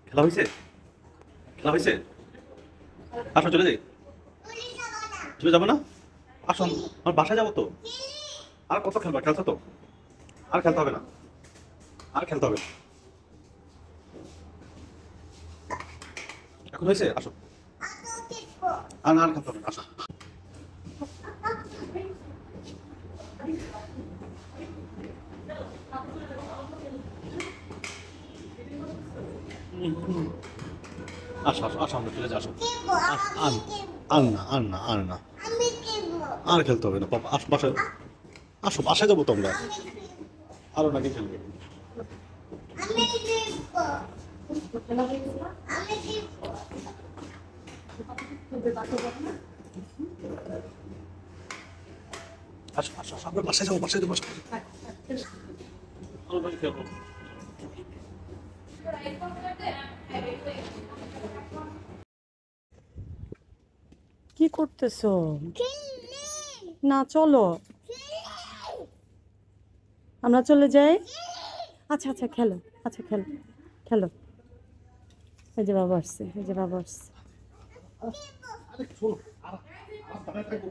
খেলা হয়েছে? খেলা হয়েছে? আসো চলে যাই। চলে যাবো না? আসো, আমার বাসায় যাবো তো। আর কত খেলবা? খেলছো তো? আর খেলতে হবে না, আর খেলতে হবে না। এখন হয়েছে? আসো। আর না, আর খেলতে হবে না, আসো। আসো আসো আসো, আমরা চলে যাই, আসো। আর আর না, আর না, আর না, আর খেলতে হবে না পাপা, আসো বাসায়। আসো, বাসায় যাবো তো আমরা। আরো নাকি খেলবে? আসো আসো আসো, আমরা বাসায় যাবো, বাসায় যাবো, বাসায় যাবো। আরো নাকি খেলবো? কি করতেছো? না, চলো আমরা চলে যাই। আচ্ছা আচ্ছা, খেলো। আচ্ছা, খেলো খেলো। এই যে বাবা আসছে, এই যে বাবা আসছে। আরে শোনো, আর দাঁড়ায় থাকবো।